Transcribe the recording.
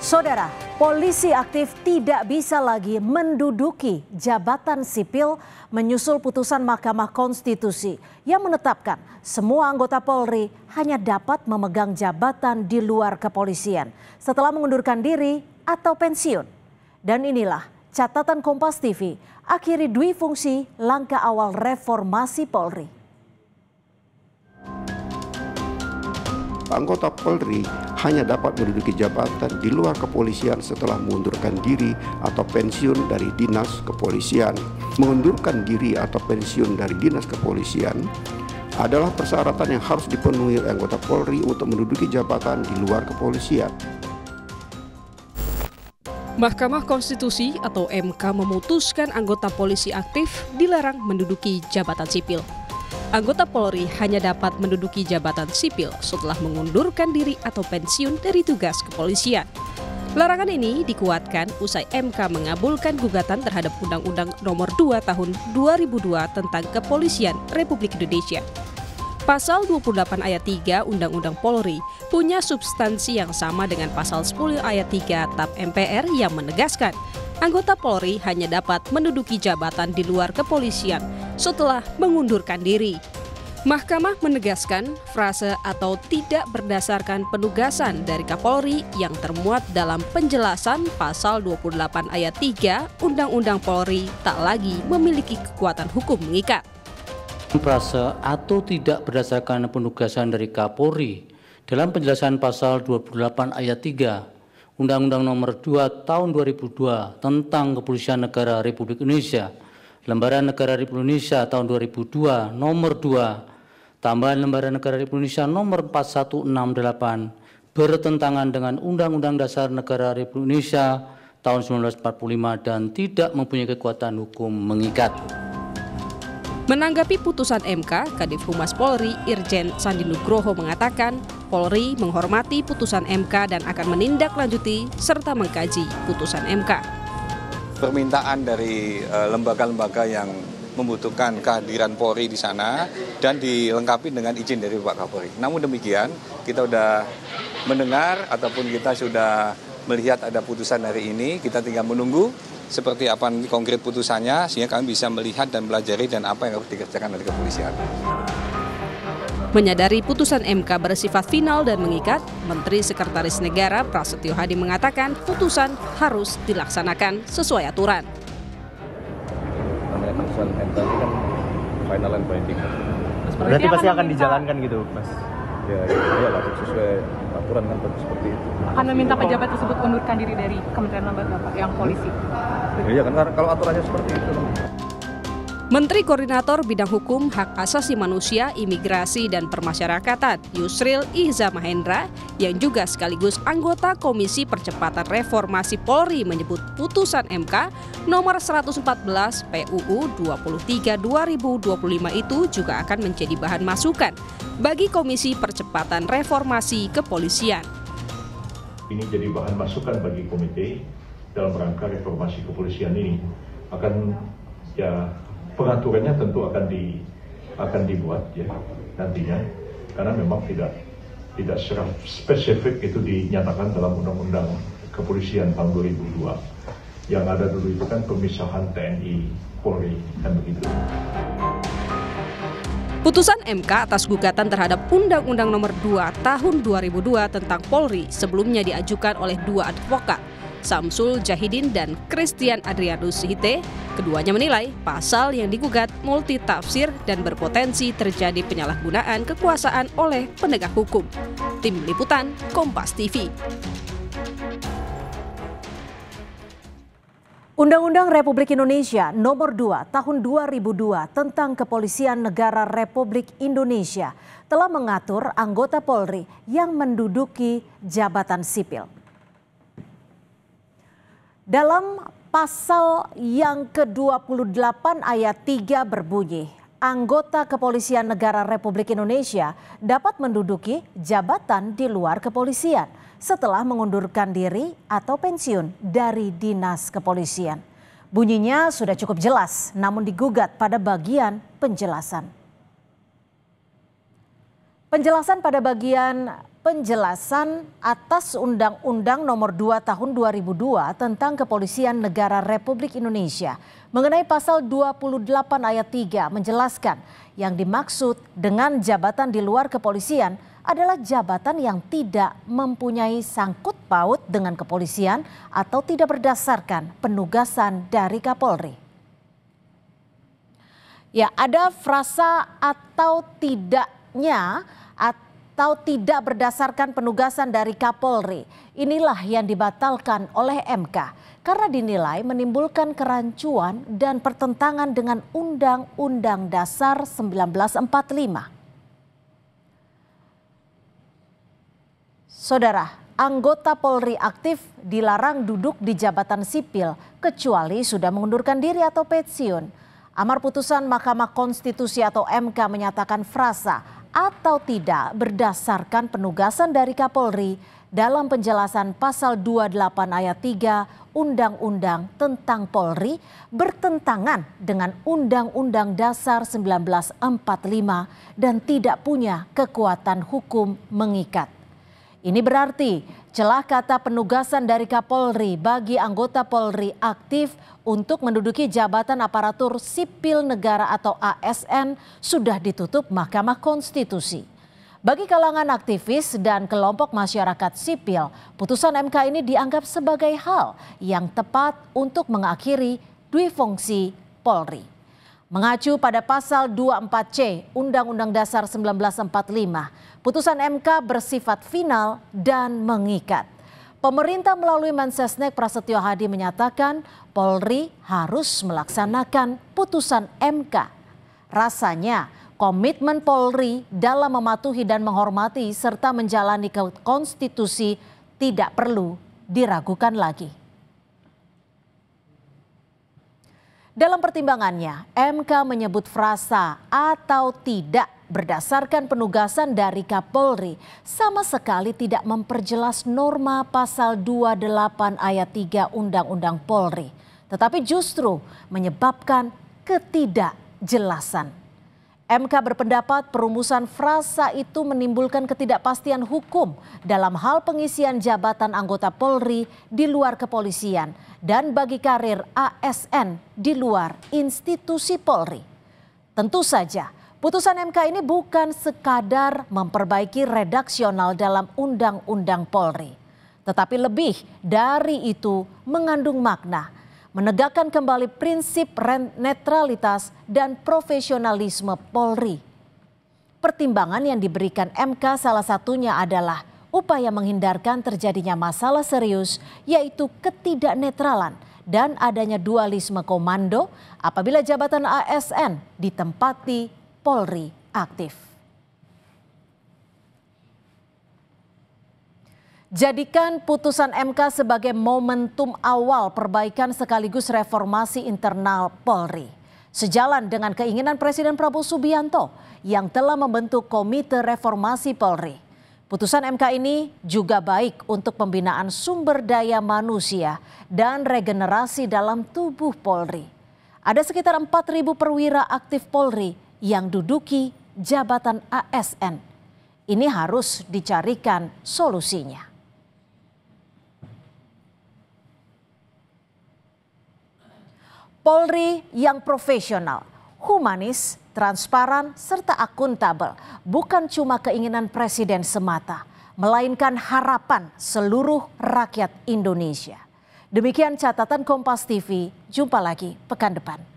Saudara, polisi aktif tidak bisa lagi menduduki jabatan sipil menyusul putusan Mahkamah Konstitusi yang menetapkan semua anggota Polri hanya dapat memegang jabatan di luar kepolisian setelah mengundurkan diri atau pensiun. Dan inilah catatan Kompas TV, akhiri dui fungsi langkah awal reformasi Polri. Anggota Polri hanya dapat menduduki jabatan di luar kepolisian setelah mengundurkan diri atau pensiun dari dinas kepolisian. Mengundurkan diri atau pensiun dari dinas kepolisian adalah persyaratan yang harus dipenuhi oleh anggota Polri untuk menduduki jabatan di luar kepolisian. Mahkamah Konstitusi atau MK memutuskan anggota polisi aktif dilarang menduduki jabatan sipil. Anggota Polri hanya dapat menduduki jabatan sipil setelah mengundurkan diri atau pensiun dari tugas kepolisian. Larangan ini dikuatkan usai MK mengabulkan gugatan terhadap Undang-Undang Nomor 2 Tahun 2002 tentang Kepolisian Republik Indonesia. Pasal 28 ayat 3 Undang-Undang Polri punya substansi yang sama dengan pasal 10 ayat 3 TAP MPR yang menegaskan anggota Polri hanya dapat menduduki jabatan di luar kepolisian setelah mengundurkan diri. Mahkamah menegaskan frase atau tidak berdasarkan penugasan dari Kapolri yang termuat dalam penjelasan pasal 28 ayat 3 Undang-Undang Polri tak lagi memiliki kekuatan hukum mengikat. Frase atau tidak berdasarkan penugasan dari Kapolri dalam penjelasan pasal 28 ayat 3 Undang-Undang Nomor 2 Tahun 2002 tentang Kepolisian Negara Republik Indonesia, Lembaran Negara Republik Indonesia tahun 2002 Nomor 2, tambahan Lembaran Negara Republik Indonesia Nomor 4168 bertentangan dengan Undang-Undang Dasar Negara Republik Indonesia tahun 1945 dan tidak mempunyai kekuatan hukum mengikat. Menanggapi putusan MK, Kadif Humas Polri Irjen Sandi Nugroho mengatakan Polri menghormati putusan MK dan akan menindaklanjuti serta mengkaji putusan MK. Permintaan dari lembaga-lembaga yang membutuhkan kehadiran Polri di sana dan dilengkapi dengan izin dari Pak Kapolri. Namun demikian, kita sudah mendengar ataupun kita sudah melihat ada putusan hari ini, kita tinggal menunggu seperti apa konkret putusannya sehingga kami bisa melihat dan pelajari dan apa yang harus dikerjakan oleh kepolisian. Menyadari putusan MK bersifat final dan mengikat, Menteri Sekretaris Negara Prasetyo Hadi mengatakan putusan harus dilaksanakan sesuai aturan. Namanya putusan MK ini kan final and binding. Berarti pasti akan dijalankan gitu, Mas? Ya lah, sesuai aturan kan seperti itu. Akan meminta pejabat tersebut mundurkan diri dari kementerian lembaga Pak yang polisi. Iya kan kalau aturannya seperti itu. Menteri Koordinator Bidang Hukum, Hak Asasi Manusia, Imigrasi, dan Permasyarakatan Yusril Ihza Mahendra yang juga sekaligus anggota Komisi Percepatan Reformasi Polri menyebut putusan MK nomor 114 PUU 23 2025 itu juga akan menjadi bahan masukan bagi Komisi Percepatan Reformasi Kepolisian. Ini jadi bahan masukan bagi komite dalam rangka reformasi kepolisian ini. Akan pengaturannya tentu akan dibuat ya nantinya, karena memang tidak secara spesifik itu dinyatakan dalam Undang-Undang Kepolisian tahun 2002. Yang ada dulu itu kan pemisahan TNI Polri kan begitu. Putusan MK atas gugatan terhadap Undang-Undang Nomor 2 Tahun 2002 tentang Polri sebelumnya diajukan oleh dua advokat, Samsul Jahidin dan Christian Adrianus Hite. Keduanya menilai pasal yang digugat multitafsir dan berpotensi terjadi penyalahgunaan kekuasaan oleh penegak hukum. Tim Liputan Kompas TV. Undang-Undang Republik Indonesia Nomor 2 Tahun 2002 tentang Kepolisian Negara Republik Indonesia telah mengatur anggota Polri yang menduduki jabatan sipil. Dalam pasal yang ke-28 ayat 3 berbunyi, anggota Kepolisian Negara Republik Indonesia dapat menduduki jabatan di luar kepolisian setelah mengundurkan diri atau pensiun dari dinas kepolisian. Bunyinya sudah cukup jelas, namun digugat pada bagian penjelasan. Penjelasan pada bagian penjelasan atas Undang-Undang Nomor 2 Tahun 2002 tentang Kepolisian Negara Republik Indonesia mengenai pasal 28 ayat 3 menjelaskan yang dimaksud dengan jabatan di luar kepolisian adalah jabatan yang tidak mempunyai sangkut paut dengan kepolisian atau tidak berdasarkan penugasan dari Kapolri. Ya, ada frasa atau tidaknya atau tidak berdasarkan penugasan dari Kapolri. Inilah yang dibatalkan oleh MK karena dinilai menimbulkan kerancuan dan pertentangan dengan Undang-Undang Dasar 1945. Saudara, anggota Polri aktif dilarang duduk di jabatan sipil kecuali sudah mengundurkan diri atau pensiun. Amar putusan Mahkamah Konstitusi atau MK menyatakan frasa atau tidak berdasarkan penugasan dari Kapolri dalam penjelasan pasal 28 ayat 3 Undang-Undang tentang Polri bertentangan dengan Undang-Undang Dasar 1945 dan tidak punya kekuatan hukum mengikat. Ini berarti celah kata penugasan dari Kapolri bagi anggota Polri aktif untuk menduduki jabatan aparatur sipil negara atau ASN sudah ditutup Mahkamah Konstitusi. Bagi kalangan aktivis dan kelompok masyarakat sipil, putusan MK ini dianggap sebagai hal yang tepat untuk mengakhiri duifungsi Polri. Mengacu pada pasal 24C Undang-Undang Dasar 1945, putusan MK bersifat final dan mengikat. Pemerintah melalui Mensesnek Prasetyo Hadi menyatakan Polri harus melaksanakan putusan MK. Rasanya komitmen Polri dalam mematuhi dan menghormati serta menjalani konstitusi tidak perlu diragukan lagi. Dalam pertimbangannya, MK menyebut frasa atau tidak berdasarkan penugasan dari Kapolri sama sekali tidak memperjelas norma pasal 28 ayat 3 Undang-Undang Polri, tetapi justru menyebabkan ketidakjelasan. MK berpendapat perumusan frasa itu menimbulkan ketidakpastian hukum dalam hal pengisian jabatan anggota Polri di luar kepolisian dan bagi karir ASN di luar institusi Polri. Tentu saja, putusan MK ini bukan sekadar memperbaiki redaksional dalam Undang-Undang Polri, tetapi lebih dari itu mengandung makna menegakkan kembali prinsip netralitas dan profesionalisme Polri. Pertimbangan yang diberikan MK salah satunya adalah upaya menghindarkan terjadinya masalah serius yaitu ketidaknetralan dan adanya dualisme komando apabila jabatan ASN ditempati Polri aktif. Jadikan putusan MK sebagai momentum awal perbaikan sekaligus reformasi internal Polri. Sejalan dengan keinginan Presiden Prabowo Subianto yang telah membentuk Komite Reformasi Polri. Putusan MK ini juga baik untuk pembinaan sumber daya manusia dan regenerasi dalam tubuh Polri. Ada sekitar 4.000 perwira aktif Polri yang duduki jabatan ASN. Ini harus dicarikan solusinya. Polri yang profesional, humanis, transparan, serta akuntabel bukan cuma keinginan Presiden semata, melainkan harapan seluruh rakyat Indonesia. Demikian catatan Kompas TV, jumpa lagi pekan depan.